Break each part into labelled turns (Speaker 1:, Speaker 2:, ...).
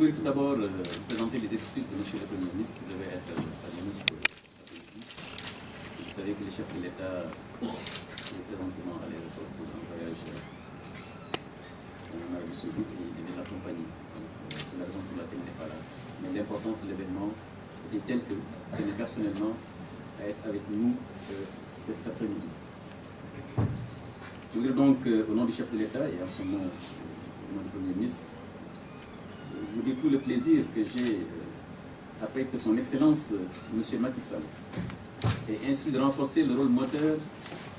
Speaker 1: voudrais tout d'abord présenter les excuses de M. le Premier ministre qui devait être parmi nous cet après-midi. Vous savez que le chef de l'État est présentement à l'aéroport pour un voyage en Arabie Saoudite et il devait l'accompagner. C'est la raison pour laquelle il n'est pas là. Mais l'importance de l'événement était telle que je tenais personnellement à être avec nous cet après-midi. Je voudrais donc, au nom du chef de l'État et en son nom, au nom du Premier ministre, vous dire tout le plaisir que j'ai après que son Excellence, M. Macky Sall, ait instruit de renforcer le rôle moteur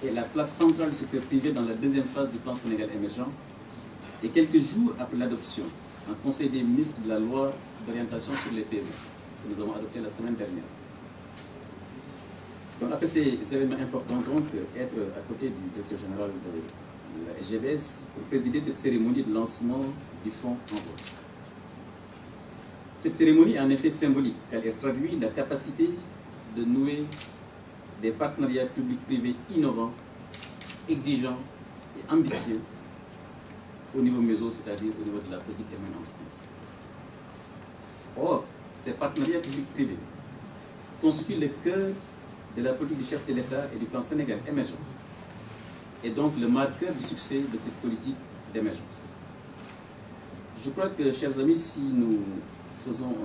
Speaker 1: et la place centrale du secteur privé dans la deuxième phase du plan Sénégal émergent et quelques jours après l'adoption en Conseil des ministres de la loi d'orientation sur les PME que nous avons adoptée la semaine dernière. Donc après ces événements importants, donc, être à côté du directeur général de la SGBS pour présider cette cérémonie de lancement du fonds Envol. Cette cérémonie est en effet symbolique, car elle traduit la capacité de nouer des partenariats publics-privés innovants, exigeants et ambitieux au niveau MESO, c'est-à-dire au niveau de la petite et moyenne entreprise. Or, ces partenariats publics-privés constituent le cœur de la politique du chef de l'État et du plan Sénégal émergent, et donc le marqueur du succès de cette politique d'émergence. Je crois que, chers amis, si nous faisons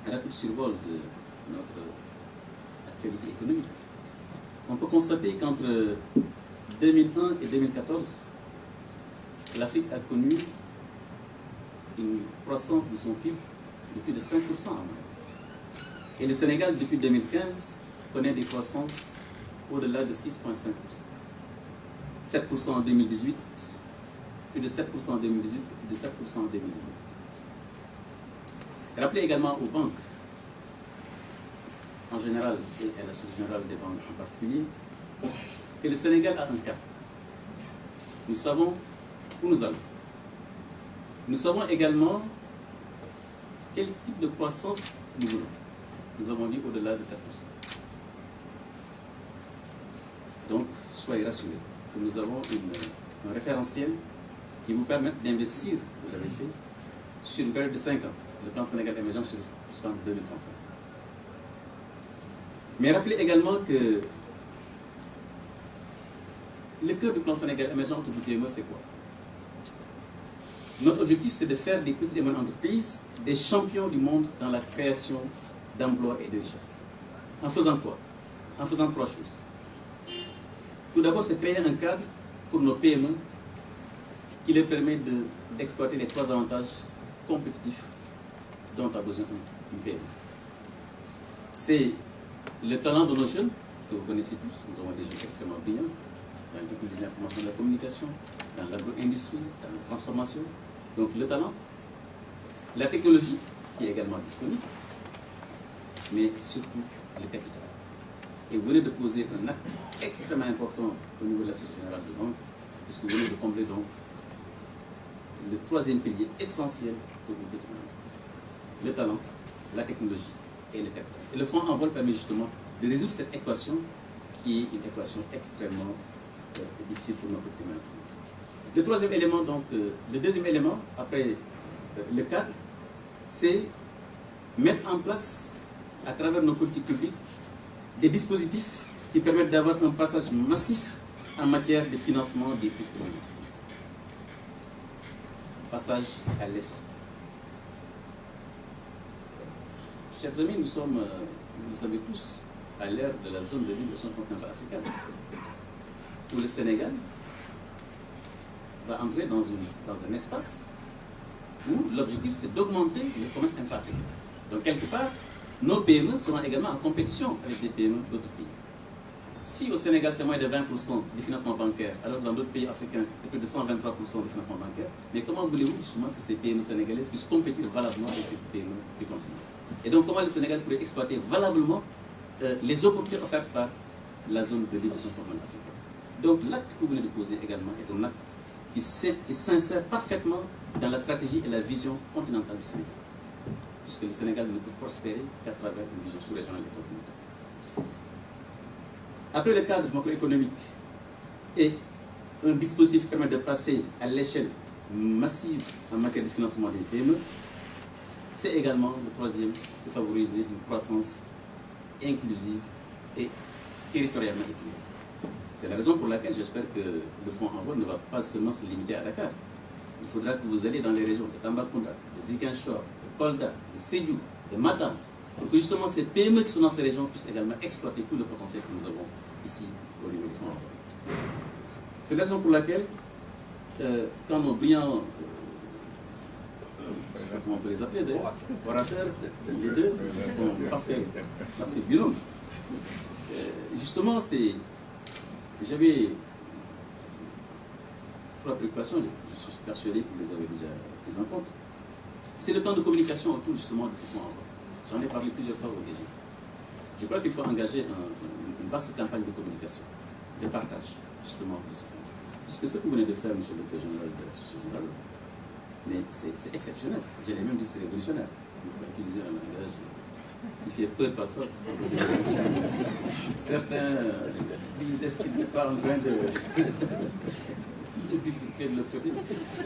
Speaker 1: un rapide survol de notre actualité économique, on peut constater qu'entre 2001 et 2014, l'Afrique a connu une croissance de son PIB de plus de 5% en moyenne. Et le Sénégal, depuis 2015, connaît des croissances au-delà de 6,5%. 7% en 2018, plus de 7% en 2018, plus de 7% en 2019. Rappelez également aux banques, en général, et à la Société générale des banques en particulier, que le Sénégal a un cap. Nous savons où nous allons. Nous savons également quel type de croissance nous voulons. Nous avons dit au-delà de 7%. Donc, soyez rassurés que nous avons un référentiel qui vous permet d'investir, vous l'avez fait, sur une période de 5 ans. Le plan Sénégal émergent jusqu'en 2035. Mais rappelez également que le cœur du plan Sénégal émergent du PME, c'est quoi? Notre objectif, c'est de faire des petites et moyennes entreprises des champions du monde dans la création d'emplois et de richesses. En faisant quoi? En faisant 3 choses. Tout d'abord, c'est créer un cadre pour nos PME qui leur permet d'exploiter les 3 avantages compétitifs dont a besoin une PME. C'est le talent de nos jeunes, que vous connaissez tous. Nous avons des jeunes extrêmement brillants dans les technologies de l'information et de la communication, dans l'agro-industrie, dans la transformation. Donc le talent, la technologie qui est également disponible, mais surtout le capital. Et vous venez de poser un acte extrêmement important au niveau de la Société générale de banque, puisque vous venez de combler donc le 3e pilier essentiel pour une petite entreprise. Le talent, la technologie et le capital. Et le fonds Envol permet justement de résoudre cette équation qui est une équation extrêmement difficile pour nos petites entreprises. Le 3e élément, donc, le 2e élément, après le cadre, c'est mettre en place, à travers nos politiques publiques, des dispositifs qui permettent d'avoir un passage massif en matière de financement des petites entreprises. Passage à l'échelle. Chers amis, nous sommes, vous le savez tous, à l'ère de la zone de libre-échange continentale africaine, où le Sénégal va entrer dans un espace où l'objectif c'est d'augmenter le commerce intra-africain. Donc quelque part, nos PME seront également en compétition avec des PME d'autres pays. Si au Sénégal c'est moins de 20% du financement bancaire, alors dans d'autres pays africains c'est plus de 123% du financement bancaire, mais comment voulez-vous justement que ces PME sénégalaises puissent compétir valablement avec ces PME du continent? Et donc comment le Sénégal pourrait exploiter valablement les opportunités offertes par la zone de libre-échange continentale africaine? Donc l'acte que vous venez de poser également est un acte qui s'insère parfaitement dans la stratégie et la vision continentale du Sénégal, puisque le Sénégal ne peut prospérer qu'à travers une vision sous-régionale et continentale. Après le cadre macroéconomique et un dispositif qui permet de passer à l'échelle massive en matière de financement des PME. C'est également, le troisième, c'est favoriser une croissance inclusive et territorialement équilibrée. C'est la raison pour laquelle j'espère que le fonds Envoi ne va pas seulement se limiter à Dakar. Il faudra que vous alliez dans les régions de Tambacounda, de Ziguinchor, de Kolda, de Sédhiou, de Matam, pour que justement ces PME qui sont dans ces régions puissent également exploiter tout le potentiel que nous avons ici au niveau du fonds Envoi. C'est la raison pour laquelle, quand nos brillants, je ne sais pas comment on peut les appeler, des orateurs, les deux, ont parfait binôme. Justement, j'avais 3 préoccupations, je suis persuadé que vous les avez déjà prises en compte. C'est le plan de communication autour justement de ce fonds Envoi. J'en ai parlé plusieurs fois au DG. Je crois qu'il faut engager une vaste campagne de communication, de partage justement de ce fonds. Puisque ce que vous venez de faire, monsieur le directeur général de la Société Générale, mais c'est exceptionnel. Je l'ai même dit, c'est révolutionnaire. On peut utiliser un langage qui fait peur parfois. Certains disent est-ce qu'il n'est pas en train de bifurquer de l'autre côté.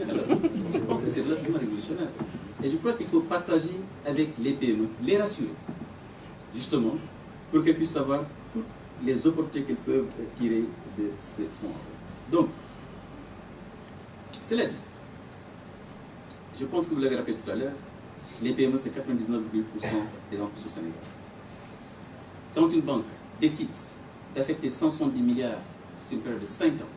Speaker 1: Alors, je pense que c'est relativement révolutionnaire. Et je crois qu'il faut partager avec les PME, les rassurer, justement, pour qu'elles puissent savoir toutes les opportunités qu'elles peuvent tirer de ces fonds. Donc, cela dit, je pense que vous l'avez rappelé tout à l'heure, les PME, c'est 99,8% des entreprises au Sénégal. Quand une banque décide d'affecter 170 milliards sur une période de 5 ans,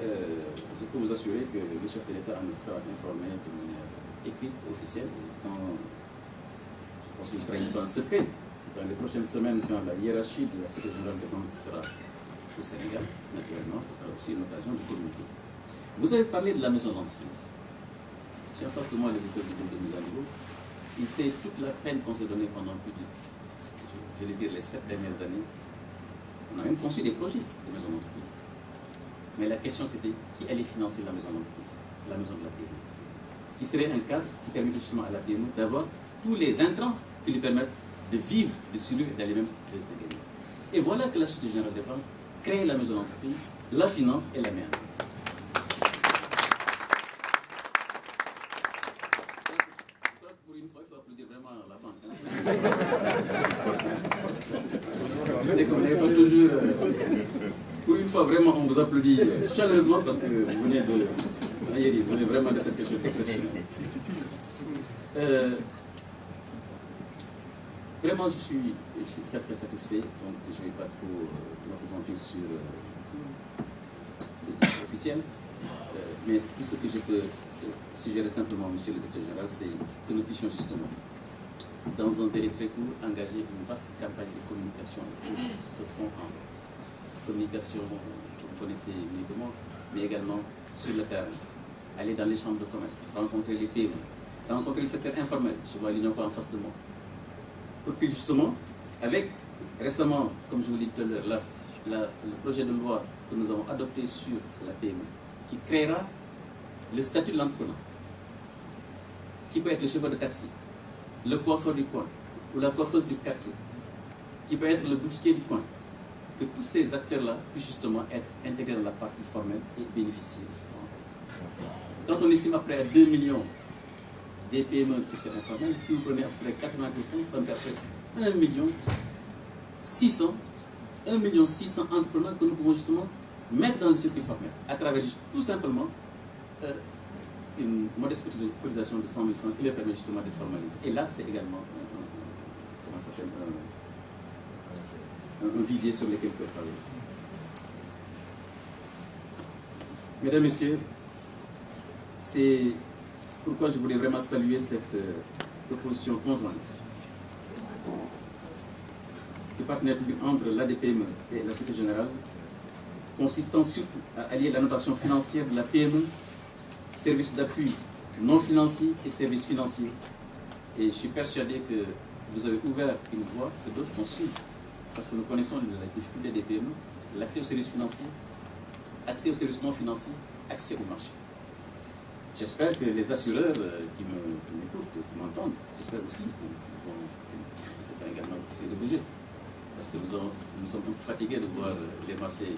Speaker 1: je peux vous assurer que le chef de l'État en sera informé de manière écrite, officielle. Quand, je pense qu'il ne trahit pas un secret. Dans les prochaines semaines, quand la hiérarchie de la Société Générale des Banques sera au Sénégal, naturellement, ce sera aussi une occasion de communiquer. Vous avez parlé de la maison d'entreprise. J'ai en face de moi l'éditeur du groupe de mise à niveau. Il sait toute la peine qu'on s'est donnée pendant plus de, je vais dire, les 7 dernières années. On a même conçu des projets de maison d'entreprise. Mais la question c'était qui allait financer la maison d'entreprise, la maison de la PME. Qui serait un cadre qui permet justement à la PME d'avoir tous les intrants qui lui permettent de vivre, de survivre et d'aller même de gagner. Et voilà que la Société Générale des Banques crée la maison d'entreprise, la finance et la met en œuvre. Pour une fois, il faut applaudir vraiment la banque. Je sais qu'on n'est pas toujours... Pour une fois, vraiment, on vous applaudit chaleureusement parce que vous venez vraiment de faire quelque chose d'exceptionnel. Vraiment, je suis très très satisfait, donc je ne vais pas trop m'apesantir sur le discours officiel, mais tout ce que je peux suggérer simplement, monsieur le directeur général, c'est que nous puissions justement, dans un délai très court, engager une vaste campagne de communication pour ce fonds en communication que vous connaissez uniquement, mais également sur le terrain. Aller dans les chambres de commerce, rencontrer les PME, rencontrer le secteur informel. Je vois l'Union en face de moi. Pour que justement, avec récemment, comme je vous l'ai dit tout à l'heure, le projet de loi que nous avons adopté sur la PME, qui créera le statut de l'entrepreneur, qui peut être le chauffeur de taxi, le coiffeur du coin, ou la coiffeuse du quartier, qui peut être le boutiquier du coin, que tous ces acteurs-là puissent justement être intégrés dans la partie formelle et bénéficier de ce fonds. Quand on estime après à 2 millions des PME du secteur informel, si vous prenez à peu près 80%, ça me fait après 1 million 600 entrepreneurs que nous pouvons justement mettre dans le circuit formel à travers tout simplement une modeste cotisation de 100 000 francs qui leur permet justement d'être formalisés. Et là, c'est également un vivier sur lequel on peut travailler. Mesdames, Messieurs, c'est pourquoi je voulais vraiment saluer cette proposition conjointe du partenariat public entre l'ADPME et la Société Générale, consistant surtout à allier la notation financière de la PME, services d'appui non financiers et services financiers. Et je suis persuadé que vous avez ouvert une voie que d'autres vont suivre, parce que nous connaissons la difficulté des PME, l'accès aux services financiers, accès aux services non financiers, accès au marché. J'espère que les assureurs qui m'écoutent, qui m'entendent, j'espère aussi qu'ils vont également essayer de bouger. Parce que nous sommes un peu fatigués de voir les marchés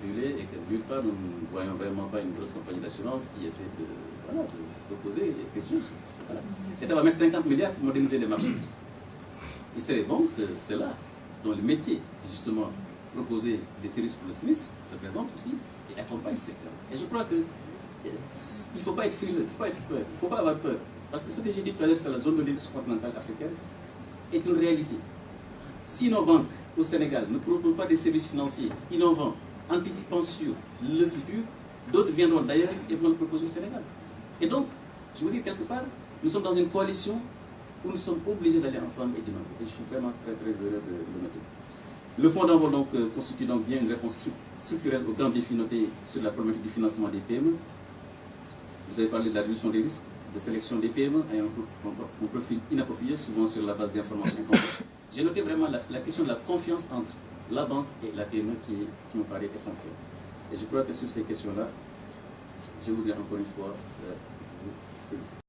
Speaker 1: brûlée et que nulle part nous ne voyons vraiment pas une grosse compagnie d'assurance qui essaie de, voilà, de proposer quelque chose. Voilà. L'État va mettre 50 milliards pour moderniser les marchés. Il serait bon que ceux-là, dont le métier, c'est justement proposer des services pour le sinistre, se présente aussi et accompagne ce secteur. Et je crois que il ne faut pas être frileux, il ne faut pas être peur, il ne faut pas avoir peur. Parce que ce que j'ai dit tout à l'heure sur la zone de libre continentale africaine est une réalité. Si nos banques au Sénégal ne proposent pas des services financiers innovants, anticipant sur le futur, d'autres viendront d'ailleurs et vont le proposer au Sénégal. Et donc, je veux dire quelque part, nous sommes dans une coalition où nous sommes obligés d'aller ensemble et d'innover. Et je suis vraiment très très heureux de le noter. Le fonds d'envoi donc constitue donc bien une réponse structurelle aux grands défis notés sur la problématique du financement des PME. Vous avez parlé de la réduction des risques de sélection des PME ayant un profil inapproprié, souvent sur la base d'informations incomplètes. J'ai noté vraiment la question de la confiance entre la banque et la PME qui me paraît essentielle. Et je crois que sur ces questions-là, je voudrais encore une fois vous féliciter.